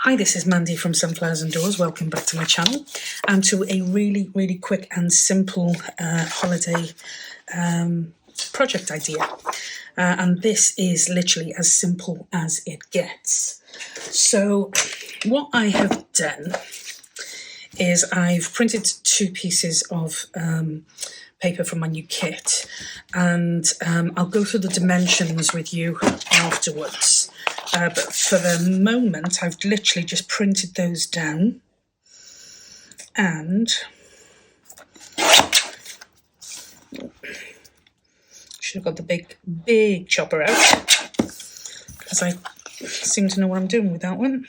Hi, this is Mandy from Sunflowers and Doors. Welcome back to my channel and to a really, really quick and simple holiday project idea. And this is literally as simple as it gets. So what I have done is I've printed 2 pieces of paper from my new kit, and I'll go through the dimensions with you afterwards. But for the moment, I've literally just printed those down, and should have got the big chopper out, because I seem to know what I'm doing with that one.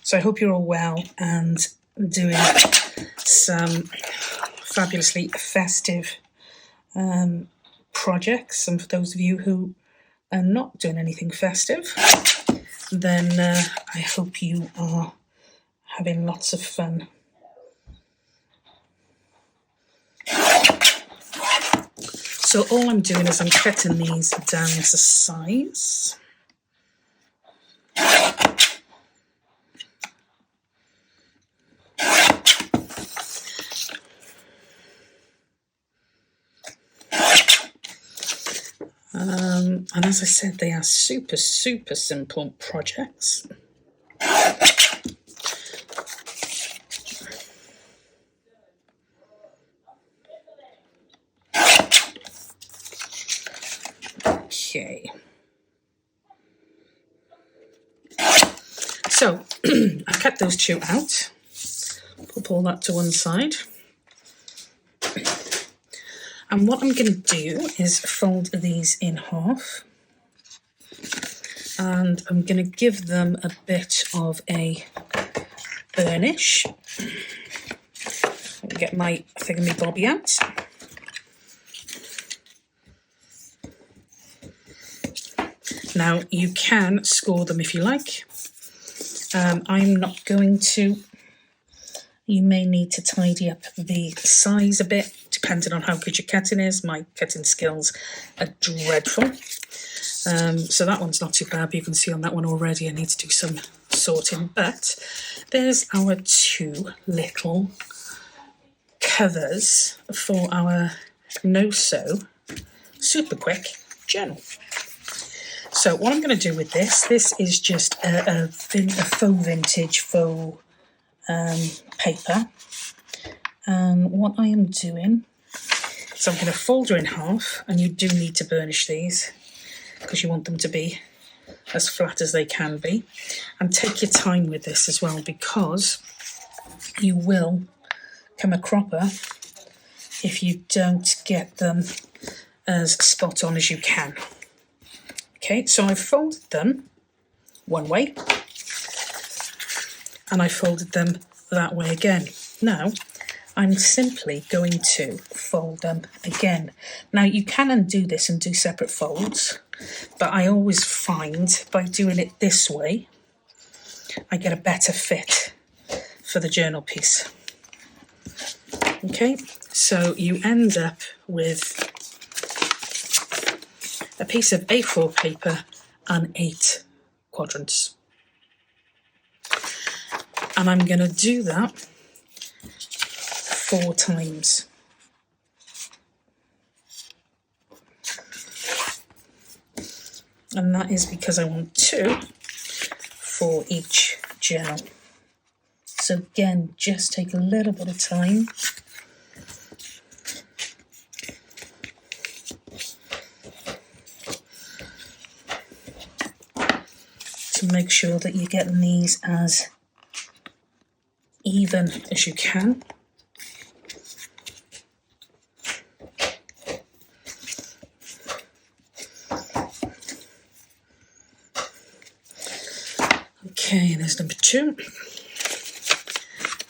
So I hope you're all well and doing some fabulously festive projects. And for those of you who are not doing anything festive, then I hope you are having lots of fun. So all I'm doing is I'm cutting these down to size. And as I said, they are super simple projects. Okay. So I've cut those 2 out. Put all that to one side. And what I'm going to do is fold these in half, and I'm going to give them a bit of a burnish. I'll get my thingamy-bobby out. Now, you can score them if you like. I'm not going to. You may need to tidy up the size a bit, depending on how good your cutting is. My cutting skills are dreadful. So that one's not too bad, but you can see on that one already I need to do some sorting. But there's our 2 little covers for our no-sew, super quick journal. So what I'm going to do with this is just a faux vintage faux paper, and what I am doing is I'm going to fold her in half, and you do need to burnish these because you want them to be as flat as they can be, and take your time with this as well, because you will come a cropper if you don't get them as spot on as you can. Okay, so I've folded them one way, and I folded them that way again. Now, I'm simply going to fold them again. Now, you can undo this and do separate folds, but I always find by doing it this way, I get a better fit for the journal piece. Okay, so you end up with a piece of A4 paper and 8 quadrants. And I'm going to do that 4 times. And that is because I want 2 for each journal. So again, just take a little bit of time. To make sure that you're getting these as even as you can. Okay, there's number 2.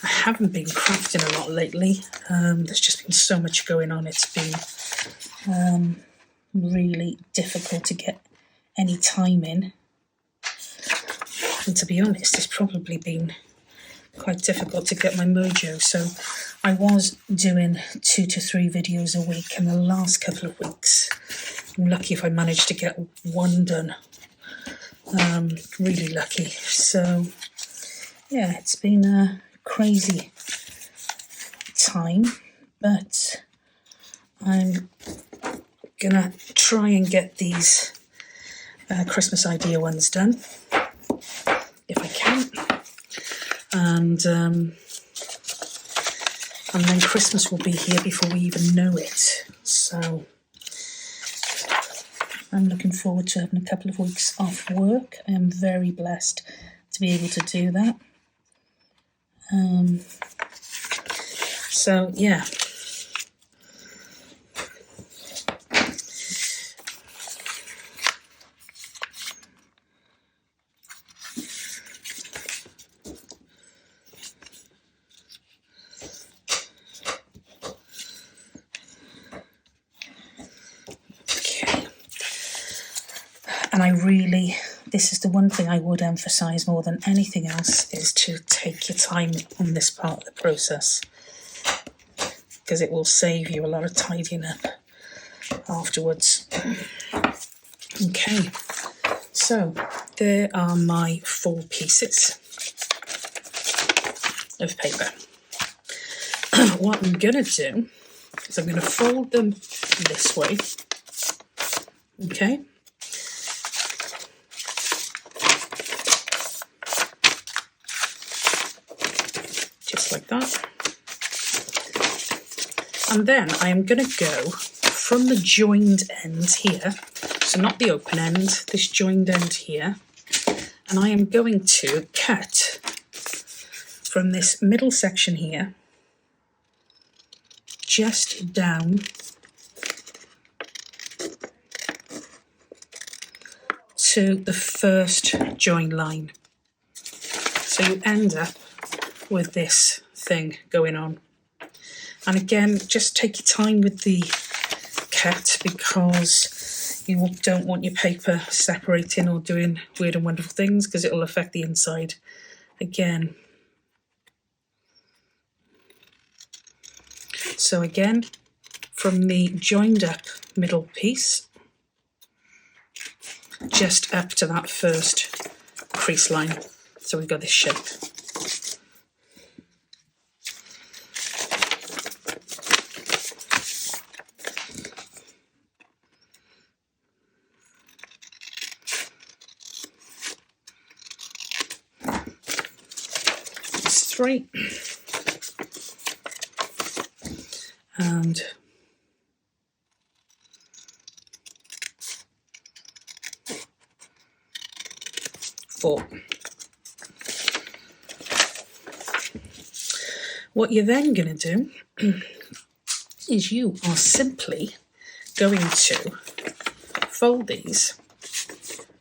I haven't been crafting a lot lately. There's just been so much going on. It's been really difficult to get any time in. And to be honest, it's probably been quite difficult to get my mojo. So I was doing 2 to 3 videos a week, and the last couple of weeks, I'm lucky if I managed to get 1 done. Really lucky. So yeah, it's been a crazy time, but I'm gonna try and get these Christmas idea ones done if I can, and then Christmas will be here before we even know it. So I'm looking forward to having a couple of weeks off work. I am very blessed to be able to do that. So yeah. And this is the one thing I would emphasise more than anything else, is to take your time on this part of the process, because it will save you a lot of tidying up afterwards. Okay, so there are my 4 pieces of paper. What I'm going to do is I'm going to fold them this way, okay? Just like that. And then I am going to go from the joined end here, so not the open end, this joined end here, and I am going to cut from this middle section here, just down to the first join line. So you end up with this thing going on. And again, just take your time with the cut, because you don't want your paper separating or doing weird and wonderful things, because it will affect the inside again. So again, from the joined up middle piece, just up to that first crease line. So we've got this shape. It's 3. And 4. What you're then going to do is you are simply going to fold these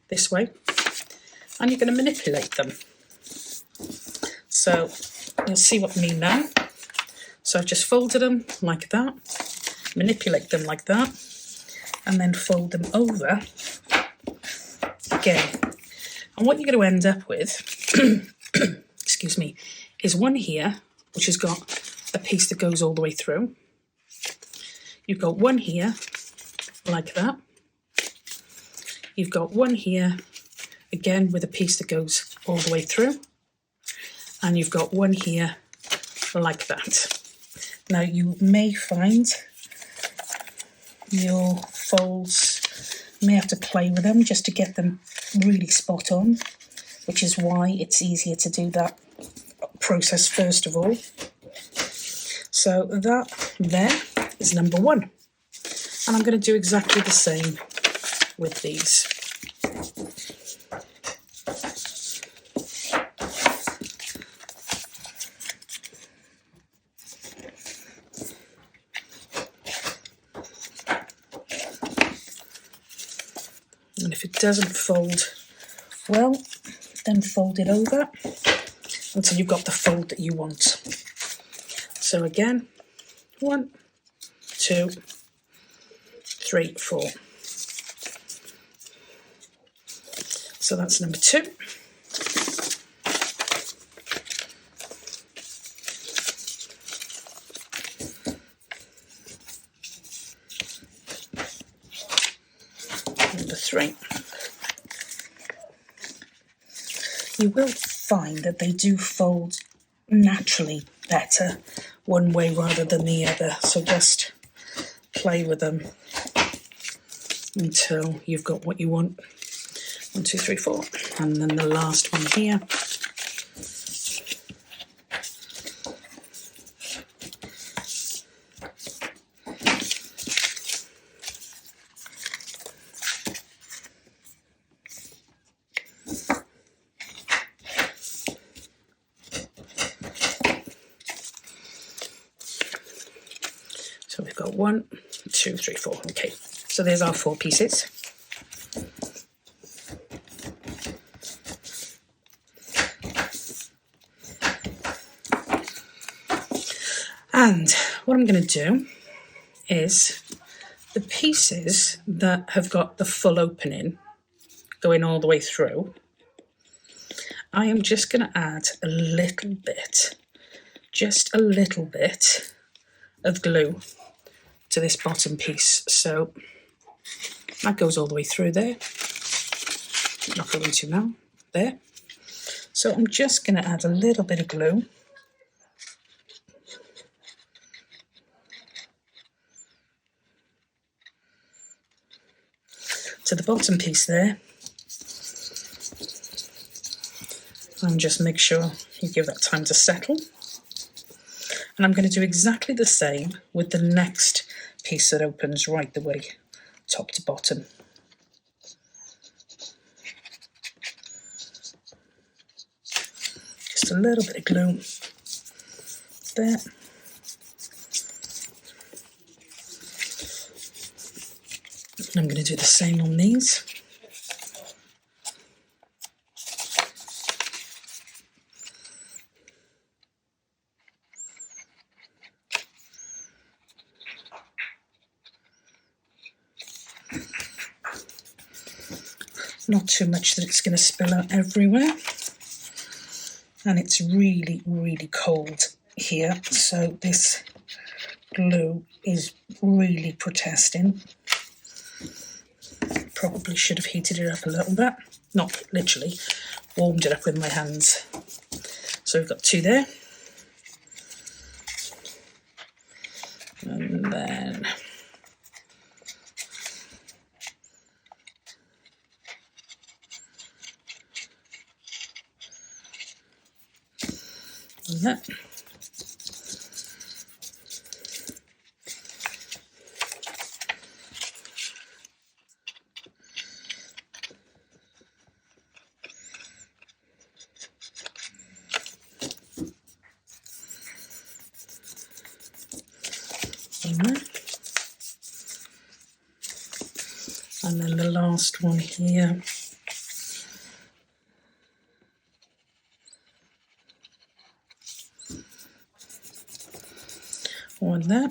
this way, and you're going to manipulate them. So you'll see what I mean now. So I've just folded them like that, manipulate them like that, and then fold them over again. And what you're going to end up with, excuse me, is one here, which has got a piece that goes all the way through. You've got one here, like that. You've got one here, again, with a piece that goes all the way through. And you've got one here, like that. Now, you may find your folds, you may have to play with them just to get them really spot on, which is why it's easier to do that process first of all. So that there is number 1. And I'm going to do exactly the same with these. And if it doesn't fold well, then fold it over until you've got the fold that you want. So again, 1, 2, 3, 4. So that's number 2. Number 3. you will find that they do fold naturally better one way rather than the other. So just play with them until you've got what you want. 1, 2, 3, 4, and then the last one here. So we've got 1, 2, 3, 4. Okay, so there's our 4 pieces. And what I'm going to do is the pieces that have got the full opening going all the way through, I am just going to add a little bit, just a little bit of glue to this bottom piece. So that goes all the way through there. Not going to now, there. So I'm just going to add a little bit of glue. To the bottom piece there, and just make sure you give that time to settle. And I'm going to do exactly the same with the next piece that opens right the way top to bottom. Just a little bit of glue there. And I'm going to do the same on these. Not too much that it's going to spill out everywhere. And it's really, really cold here, so this glue is really protesting. Probably should have heated it up a little bit. Not literally, warmed it up with my hands. So we've got 2 there. And then that. And then the last one here. One there.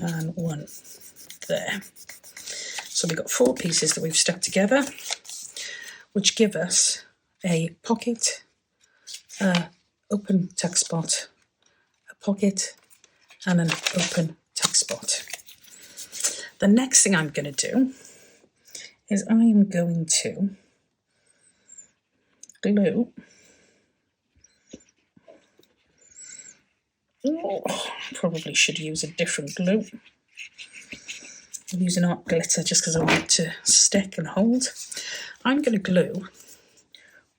And 1 there. So we've got 4 pieces that we've stuck together, which give us a pocket, open tuck spot, a pocket, and an open tuck spot. The next thing I'm going to do is I am going to glue. Oh, probably should use a different glue. I'm using art glitter just because I want it to stick and hold. I'm going to glue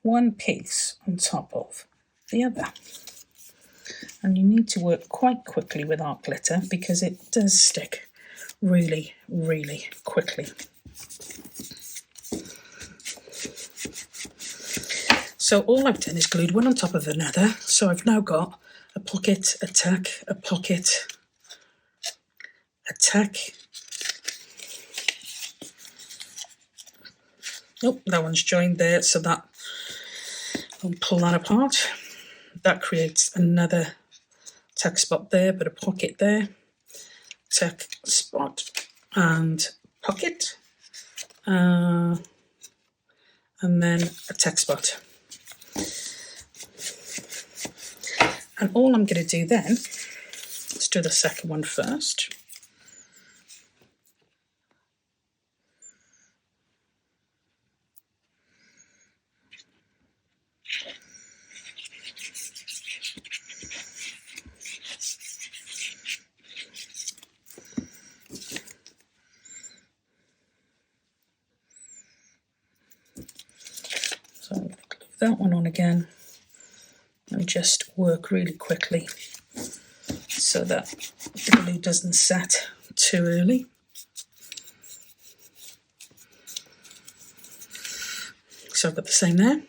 1 piece on top of the other. And you need to work quite quickly with art glitter because it does stick really, really quickly. So all I've done is glued one on top of another. So I've now got a pocket, a tuck, a pocket, a tuck. Nope, that one's joined there, so that I'll pull that apart. That creates another tuck spot there, but a pocket there, tuck spot and pocket, and then a tuck spot. And all I'm going to do then is do the second one first. So I'm going to glue that one on again and just work really quickly so that the glue doesn't set too early. So I've got the same there.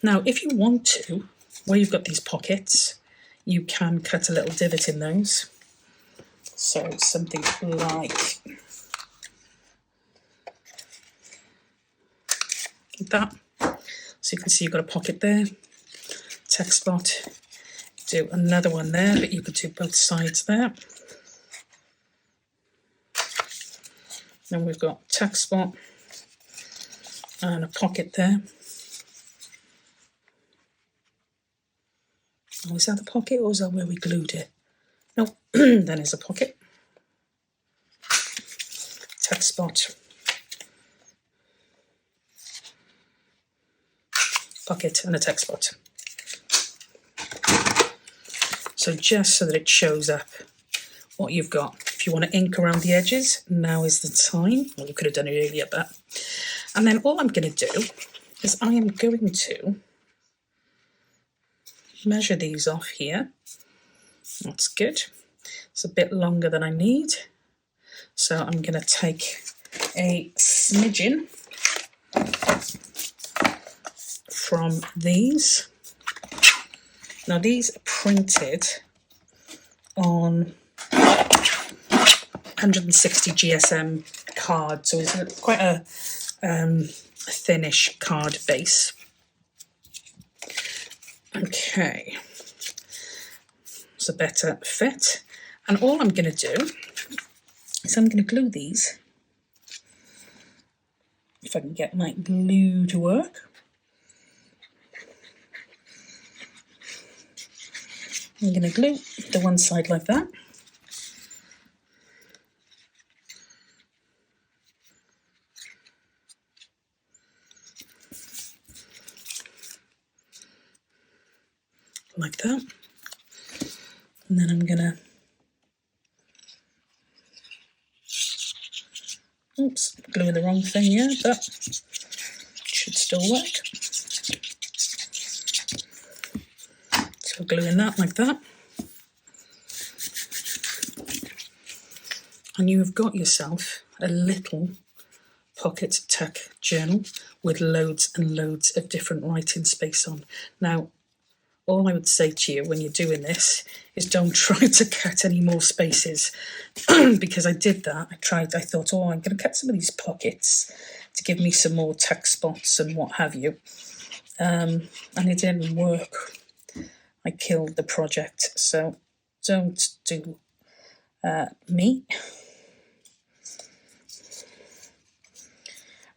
Now, if you want to, where you've got these pockets, you can cut a little divot in those. So something like that. So you can see you've got a pocket there, text spot. Do another one there, but you could do both sides there. Then we've got text spot and a pocket there. Oh, is that the pocket or is that where we glued it? No, then there's a pocket. Text spot. Pocket and a text spot. So just so that it shows up what you've got. If you want to ink around the edges, now is the time. Well, you could have done it earlier, but... And then all I'm going to do is I am going to measure these off here. That's good. It's a bit longer than I need. So I'm going to take a smidgen from these. Now these are printed on 160 GSM card, so it's quite a thinnish card base. Okay, it's a better fit. And all I'm going to do is I'm going to glue these. If I can get my glue to work. I'm going to glue the one side like that. Like that. And then I'm going to, oops, gluing the wrong thing here, but it should still work. So gluing that like that. And you've got yourself a little pocket tuck journal with loads and loads of different writing space on. Now, all I would say to you when you're doing this is don't try to cut any more spaces because I did that. I thought, oh, I'm going to cut some of these pockets to give me some more tuck spots and what have you. And it didn't work. I killed the project. So don't do me.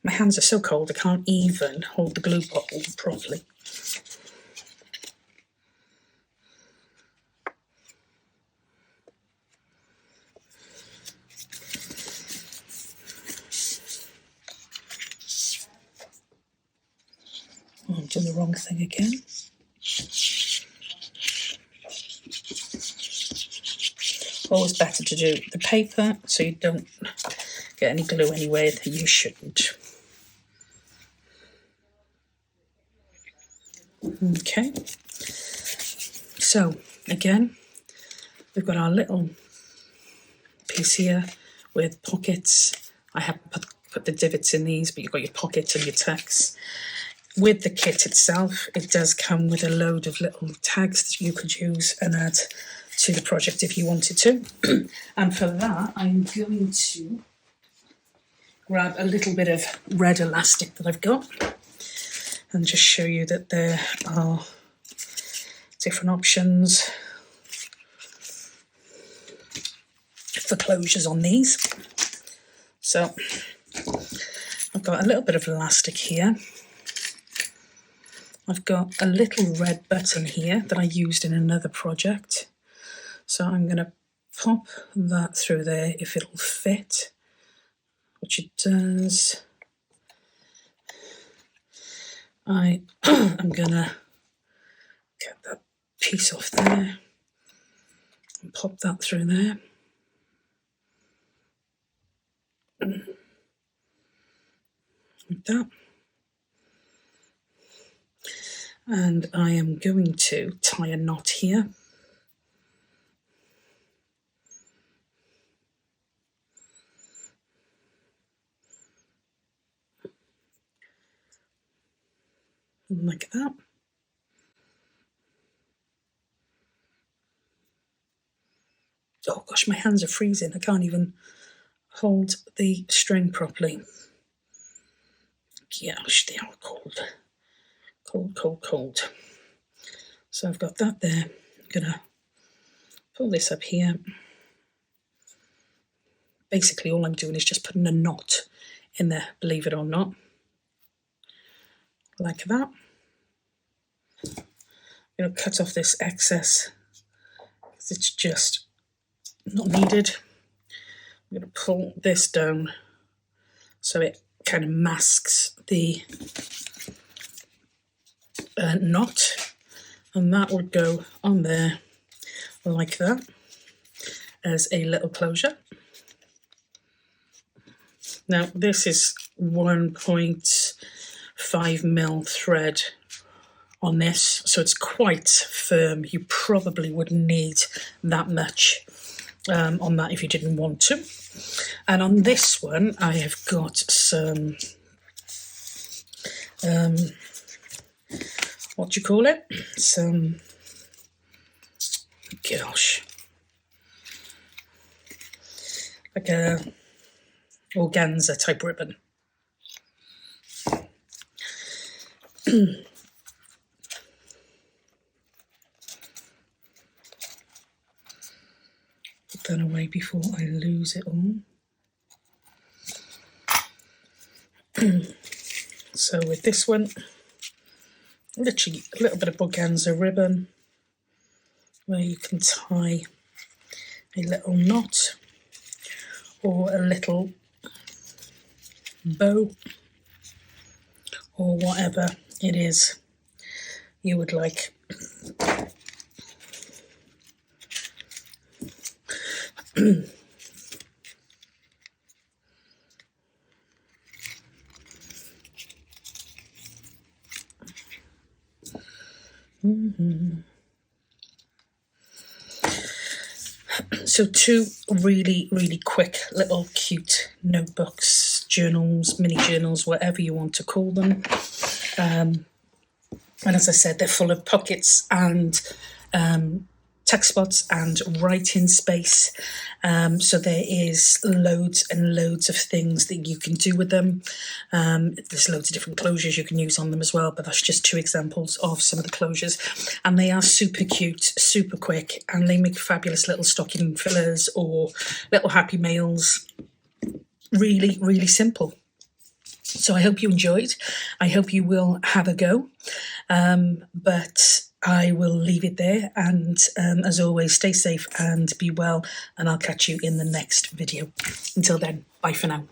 My hands are so cold I can't even hold the glue bottle properly. Oh, I'm doing the wrong thing again. Always better to do the paper so you don't get any glue anywhere that you shouldn't. Okay, so again, we've got our little piece here with pockets. I haven't put the divots in these, but you've got your pockets and your tags. With the kit itself, it does come with a load of little tags that you could use and add to the project if you wanted to. And for that, I'm going to grab a little bit of red elastic that I've got and just show you that there are different options for closures on these. So I've got a little bit of elastic here. I've got a little red button here that I used in another project. So I'm going to pop that through there if it'll fit, which it does. I am gonna get that piece off there and pop that through there. Like that. And I am going to tie a knot here. Like that. Oh gosh, my hands are freezing. I can't even hold the string properly. Gosh, they are cold. Cold, cold, cold. So I've got that there. I'm gonna pull this up here. Basically all I'm doing is just putting a knot in there, believe it or not. Like that. I'm going to cut off this excess because it's just not needed. I'm going to pull this down so it kind of masks the knot, and that would go on there like that as a little closure. Now this is 1.5 mil thread on this, so it's quite firm. You probably wouldn't need that much on that if you didn't want to. And on this one I have got some what do you call it, some, gosh, like a organza type ribbon. Put that away before I lose it all. So with this one, literally a little bit of organza ribbon where you can tie a little knot or a little bow or whatever it is you would like. So two really, really quick little cute notebooks, journals, mini journals, whatever you want to call them. And as I said, they're full of pockets and text spots and writing space. So there is loads and loads of things that you can do with them. There's loads of different closures you can use on them as well, but that's just two examples of some of the closures. And they are super cute, super quick, and they make fabulous little stocking fillers or little happy mails. Really, really simple. So I hope you enjoyed. I hope you will have a go. But I will leave it there, and as always, stay safe and be well, and I'll catch you in the next video. Until then, bye for now.